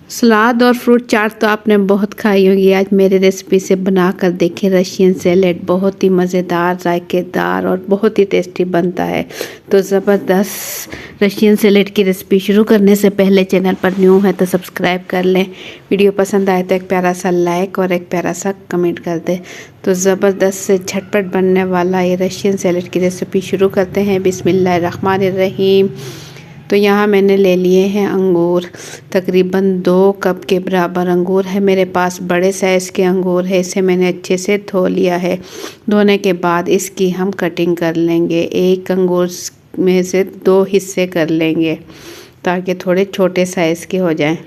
सलाद और फ्रूट चाट तो आपने बहुत खाई होगी। आज मेरी रेसिपी से बना कर देखिए रशियन सैलेड, बहुत ही मज़ेदार, जायकेदार और बहुत ही टेस्टी बनता है। तो ज़बरदस्त रशियन सैलेड की रेसिपी शुरू करने से पहले चैनल पर न्यू है तो सब्सक्राइब कर लें। वीडियो पसंद आए तो एक प्यारा सा लाइक और एक प्यारा सा कमेंट कर दें। तो ज़बरदस्त से झटपट बनने वाला ये रशियन सैलेड की रेसिपी शुरू करते हैं। बिस्मिल्लाहिर्रहमानिर्रहीम। तो यहाँ मैंने ले लिए हैं अंगूर, तकरीबन 2 कप के बराबर अंगूर है मेरे पास। बड़े साइज़ के अंगूर है। इसे मैंने अच्छे से धो लिया है। धोने के बाद इसकी हम कटिंग कर लेंगे। एक अंगूर में से 2 हिस्से कर लेंगे ताकि थोड़े छोटे साइज़ के हो जाएं।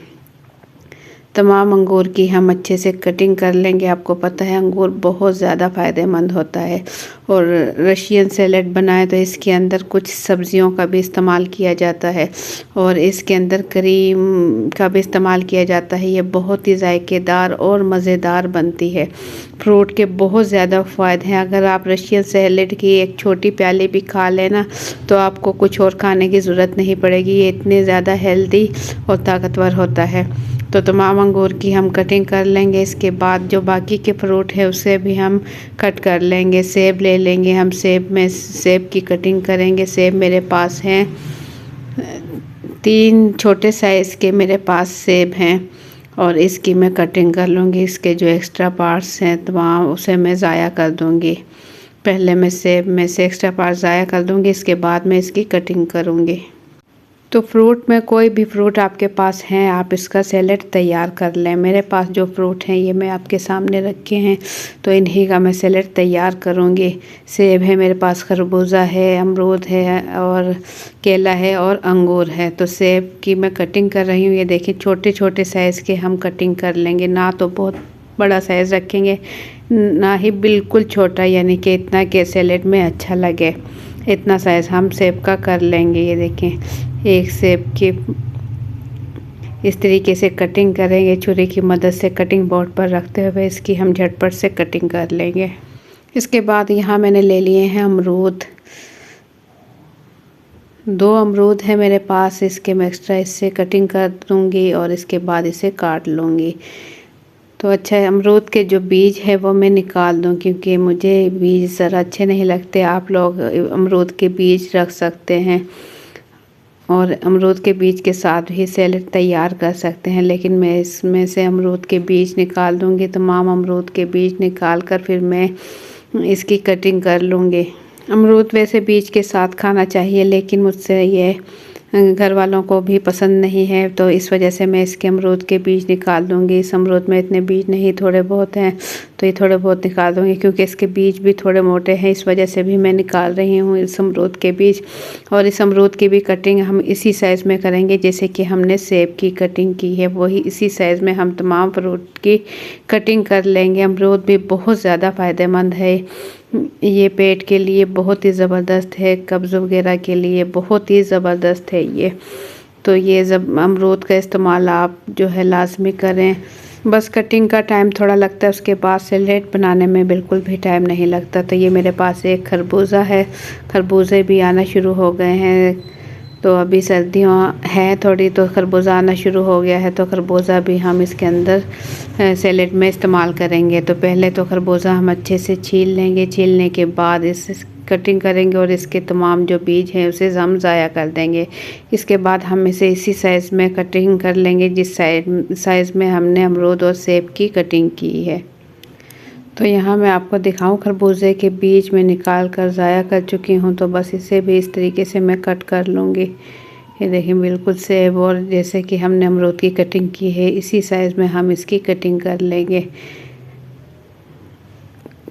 तमाम अंगूर की हम अच्छे से कटिंग कर लेंगे। आपको पता है अंगूर बहुत ज़्यादा फ़ायदेमंद होता है। और रशियन सैलेड बनाए तो इसके अंदर कुछ सब्जियों का भी इस्तेमाल किया जाता है और इसके अंदर क्रीम का भी इस्तेमाल किया जाता है। ये बहुत ही जायकेदार और मज़ेदार बनती है। फ्रूट के बहुत ज़्यादा फ़ायदे हैं। अगर आप रशियन सैलेड की एक छोटी प्याली भी खा लेना तो आपको कुछ और खाने की ज़रूरत नहीं पड़ेगी। ये इतने ज़्यादा हेल्दी और ताकतवर होता है। तो तमाम अंगूर की हम कटिंग कर लेंगे। इसके बाद जो बाकी के फ्रूट है उसे भी हम कट कर लेंगे। सेब ले लेंगे हम, सेब की कटिंग करेंगे। सेब मेरे पास हैं 3 छोटे साइज़ के मेरे पास सेब हैं और इसकी मैं कटिंग कर लूँगी। इसके जो एक्स्ट्रा पार्ट्स हैं तमाम उसे मैं ज़ाया कर दूँगी। पहले मैं सेब में से एक्स्ट्रा पार्ट ज़ाया कर दूँगी, इसके बाद मैं इसकी कटिंग करूँगी। तो फ्रूट में कोई भी फ्रूट आपके पास हैं, आप इसका सैलेड तैयार कर लें। मेरे पास जो फ्रूट हैं ये मैं आपके सामने रखे हैं, तो इन्हीं का मैं सैलेड तैयार करूँगी। सेब है मेरे पास, खरबूजा है, अमरूद है और केला है और अंगूर है। तो सेब की मैं कटिंग कर रही हूँ। ये देखिए छोटे छोटे साइज़ के हम कटिंग कर लेंगे। ना तो बहुत बड़ा साइज़ रखेंगे ना ही बिल्कुल छोटा, यानी कि इतना कि सैलेड में अच्छा लगे। इतना साइज़ हम सेब का कर लेंगे। ये देखें एक सेब की इस तरीके से कटिंग करेंगे। छुरी की मदद से कटिंग बोर्ड पर रखते हुए इसकी हम झटपट से कटिंग कर लेंगे। इसके बाद यहाँ मैंने ले लिए हैं अमरूद। 2 अमरूद है मेरे पास। इसके मैं एक्स्ट्रा इससे कटिंग कर दूँगी और इसके बाद इसे काट लूँगी। तो अच्छा अमरूद के जो बीज है वो मैं निकाल दूँ, क्योंकि मुझे बीज ज़रा अच्छे नहीं लगते। आप लोग अमरूद के बीज रख सकते हैं और अमरूद के बीज के साथ भी सैलेड तैयार कर सकते हैं, लेकिन मैं इसमें से अमरूद के बीज निकाल दूँगी। तमाम अमरूद के बीज निकाल कर फिर मैं इसकी कटिंग कर लूँगी। अमरूद वैसे बीज के साथ खाना चाहिए, लेकिन मुझसे ये घर वालों को भी पसंद नहीं है, तो इस वजह से मैं इसके अमरूद के बीज निकाल दूँगी। इस अमरूद में इतने बीज नहीं, थोड़े बहुत हैं, तो ये थोड़े बहुत निकाल दूँगी, क्योंकि इसके बीज भी थोड़े मोटे हैं। इस वजह से भी मैं निकाल रही हूँ इस अमरूद के बीज। और इस अमरूद की भी कटिंग हम इसी साइज़ में करेंगे जैसे कि हमने सेब की कटिंग की है, वही इसी साइज़ में हम तमाम फ्रूट की कटिंग कर लेंगे। अमरूद भी बहुत ज़्यादा फ़ायदेमंद है। ये पेट के लिए बहुत ही ज़बरदस्त है, कब्ज़ वगैरह के लिए बहुत ही ज़बरदस्त है ये। तो ये जब अमरूद का इस्तेमाल आप जो है लाजमी करें। बस कटिंग का टाइम थोड़ा लगता है, उसके बाद सैलेड बनाने में बिल्कुल भी टाइम नहीं लगता। तो ये मेरे पास एक खरबूजा है। खरबूजे भी आना शुरू हो गए हैं, तो अभी सर्दियाँ हैं थोड़ी, तो खरबूजा आना शुरू हो गया है। तो खरबूजा भी हम इसके अंदर सैलेड में इस्तेमाल करेंगे। तो पहले तो खरबूजा हम अच्छे से छील लेंगे। छीलने के बाद इस कटिंग करेंगे और इसके तमाम जो बीज हैं उसे हम ज़ाया कर देंगे। इसके बाद हम इसे इसी साइज़ में कटिंग कर लेंगे जिस साइज़ में हमने अमरूद और सेब की कटिंग की है। तो यहाँ मैं आपको दिखाऊं, खरबूजे के बीज में निकाल कर ज़ाया कर चुकी हूँ। तो बस इसे भी इस तरीके से मैं कट कर लूँगी। ये देखिए बिल्कुल सेब और जैसे कि हमने अमरूद की कटिंग की है इसी साइज़ में हम इसकी कटिंग कर लेंगे।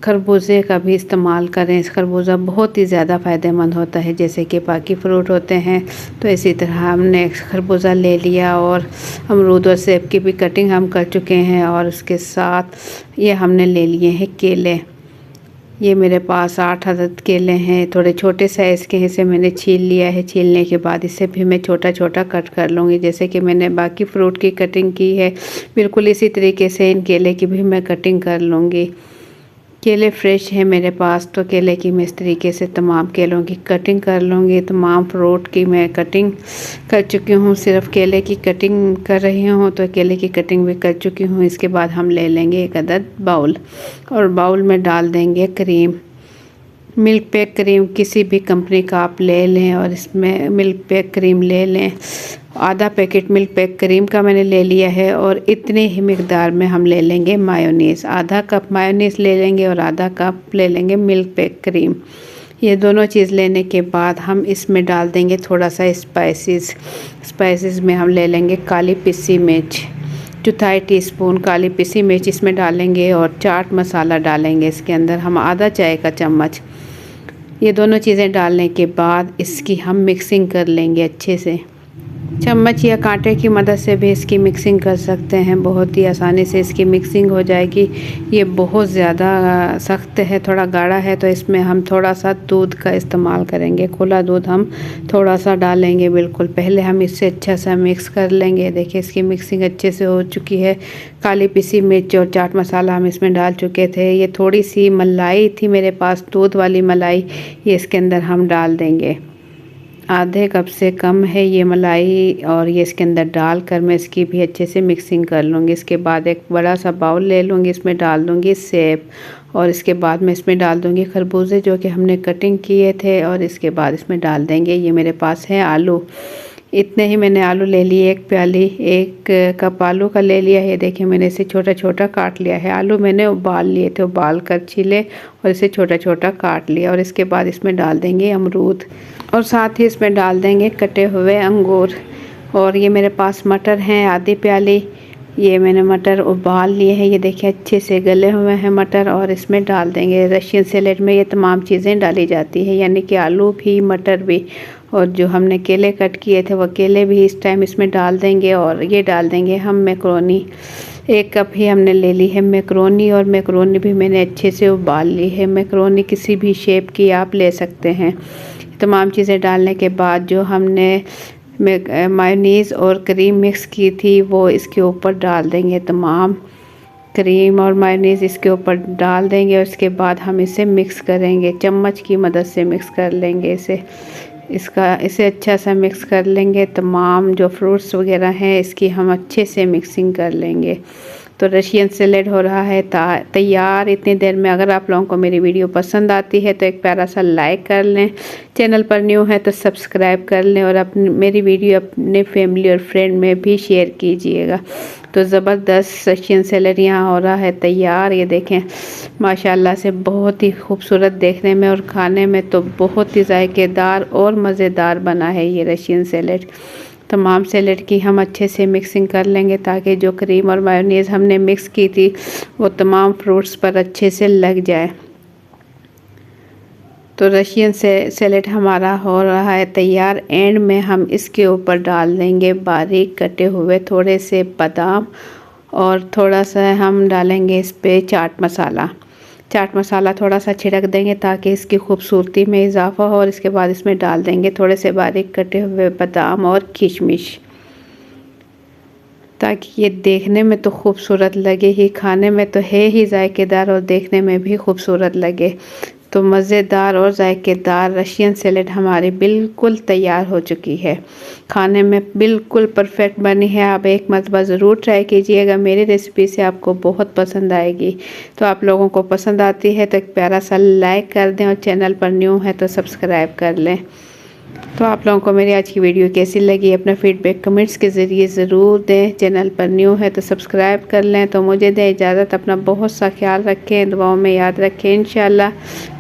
खरबूजे का भी इस्तेमाल करें। इस खरबूजा बहुत ही ज़्यादा फ़ायदेमंद होता है, जैसे कि बाकी फ्रूट होते हैं। तो इसी तरह हमने खरबूजा ले लिया और अमरूद और सेब की भी कटिंग हम कर चुके हैं। और उसके साथ ये हमने ले लिए हैं केले। ये मेरे पास 8 अदद केले हैं, थोड़े छोटे साइज़ के हैं। इसे मैंने छील लिया है। छीलने के बाद इसे भी मैं छोटा छोटा कट कर लूँगी, जैसे कि मैंने बाकी फ्रूट की कटिंग की है। बिल्कुल इसी तरीके से इन केले की भी मैं कटिंग कर लूँगी। केले फ्रेश है मेरे पास, तो केले की मैं इस तरीके से तमाम केलों की कटिंग कर लूँगी। तमाम फ्रूट की मैं कटिंग कर चुकी हूँ, सिर्फ केले की कटिंग कर रही हूँ, तो केले की कटिंग भी कर चुकी हूँ। इसके बाद हम ले लेंगे एक अदद बाउल और बाउल में डाल देंगे क्रीम। मिल्क पैक क्रीम किसी भी कंपनी का आप ले लें और इसमें मिल्क पैक क्रीम ले लें। आधा पैकेट मिल्क पैक क्रीम का मैंने ले लिया है और इतने ही मिकदार में हम ले लेंगे मायोनीज़। आधा कप मायोनीज़ ले लेंगे और आधा कप ले लेंगे मिल्क पैक क्रीम। ये दोनों चीज़ लेने के बाद हम इसमें डाल देंगे थोड़ा सा स्पाइसेस में हम ले लेंगे काली पिसी मिर्च, 1/4 टीस्पून काली पिसी मिर्च इसमें डालेंगे और चाट मसाला डालेंगे इसके अंदर हम आधा चाय का चम्मच। ये दोनों चीज़ें डालने के बाद इसकी हम मिक्सिंग कर लेंगे अच्छे से। चम्मच या कांटे की मदद से भी इसकी मिक्सिंग कर सकते हैं, बहुत ही आसानी से इसकी मिक्सिंग हो जाएगी। ये बहुत ज़्यादा सख्त है, थोड़ा गाढ़ा है, तो इसमें हम थोड़ा सा दूध का इस्तेमाल करेंगे। खुला दूध हम थोड़ा सा डालेंगे बिल्कुल। पहले हम इससे अच्छा सा मिक्स कर लेंगे। देखिए इसकी मिक्सिंग अच्छे से हो चुकी है। काली पिसी मिर्च और चाट मसाला हम इसमें डाल चुके थे। ये थोड़ी सी मलाई थी मेरे पास, दूध वाली मलाई, ये इसके अंदर हम डाल देंगे। आधे कप से कम है ये मलाई और ये इसके अंदर डालकर मैं इसकी भी अच्छे से मिक्सिंग कर लूँगी। इसके बाद एक बड़ा सा बाउल ले लूँगी, इसमें डाल दूँगी सेब और इसके बाद मैं इसमें डाल दूँगी खरबूजे जो कि हमने कटिंग किए थे और इसके बाद इसमें डाल देंगे ये मेरे पास है आलू। इतने ही मैंने आलू ले लिए, एक कप आलू का ले लिया है। देखिए मैंने इसे छोटा छोटा काट लिया है। आलू मैंने उबाल लिए थे, उबाल कर छीले और इसे छोटा छोटा काट लिया और इसके बाद इसमें डाल देंगे अमरूद और साथ ही इसमें डाल देंगे कटे हुए अंगूर। और ये मेरे पास मटर हैं आधी प्याली, ये मैंने मटर उबाल लिए हैं। ये देखिए अच्छे से गले हुए हैं मटर और इसमें डाल देंगे। रशियन सैलेड में ये तमाम चीज़ें डाली जाती है, यानी कि आलू भी मटर भी और जो हमने केले कट किए थे वो केले भी इस टाइम इसमें डाल देंगे। और ये डाल देंगे हम मैक्रोनी, 1 कप ही हमने ले ली है मैक्रोनी और मैक्रोनी भी मैंने अच्छे से उबाल ली है। मैक्रोनी किसी भी शेप की आप ले सकते हैं। तमाम चीज़ें डालने के बाद जो हमने मायोनीज़ और क्रीम मिक्स की थी वो इसके ऊपर डाल देंगे। तमाम क्रीम और मायोनीज़ इसके ऊपर डाल देंगे और इसके बाद हम इसे मिक्स करेंगे, चम्मच की मदद से मिक्स कर लेंगे इसे अच्छा सा मिक्स कर लेंगे। तमाम जो फ्रूट्स वगैरह हैं इसकी हम अच्छे से मिक्सिंग कर लेंगे। तो रशियन सैलेड हो रहा है तैयार इतनी देर में। अगर आप लोगों को मेरी वीडियो पसंद आती है तो एक प्यारा सा लाइक कर लें, चैनल पर न्यू है तो सब्सक्राइब कर लें और मेरी वीडियो अपने फैमिली और फ्रेंड में भी शेयर कीजिएगा। तो ज़बरदस्त रशियन सैलेड यहाँ हो रहा है तैयार। ये देखें माशाल्लाह से बहुत ही खूबसूरत देखने में और खाने में तो बहुत ही जायकेदार और मज़ेदार बना है ये रशियन सैलेड। तमाम सैलेड की हम अच्छे से मिक्सिंग कर लेंगे ताकि जो क्रीम और मायोनीज़ हमने मिक्स की थी वो तमाम फ्रूट्स पर अच्छे से लग जाए। तो रशियन सैलेड हमारा हो रहा है तैयार। एंड में हम इसके ऊपर डाल देंगे बारीक कटे हुए थोड़े से बादाम और थोड़ा सा हम डालेंगे इस पे चाट मसाला थोड़ा सा छिड़क देंगे ताकि इसकी खूबसूरती में इजाफा हो। और इसके बाद इसमें डाल देंगे थोड़े से बारीक कटे हुए बादाम और किशमिश ताकि ये देखने में तो खूबसूरत लगे ही, खाने में तो है ही जायकेदार और देखने में भी खूबसूरत लगे। तो मज़ेदार और जायकेदार रशियन सैलेड हमारी बिल्कुल तैयार हो चुकी है, खाने में बिल्कुल परफेक्ट बनी है। आप एक मरतबा ज़रूर ट्राई कीजिएगा, मेरी रेसिपी से आपको बहुत पसंद आएगी। तो आप लोगों को पसंद आती है तो एक प्यारा सा लाइक कर दें और चैनल पर न्यू है तो सब्सक्राइब कर लें। तो आप लोगों को मेरी आज की वीडियो कैसी लगी अपना फीडबैक कमेंट्स के ज़रिए ज़रूर दें। चैनल पर न्यू है तो सब्सक्राइब कर लें। तो मुझे दें इजाज़त, अपना बहुत सा ख्याल रखें, दुआओं में याद रखें। इंशाल्लाह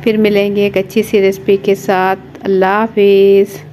फिर मिलेंगे एक अच्छी सी रेसिपी के साथ। अल्लाह हाफिज़।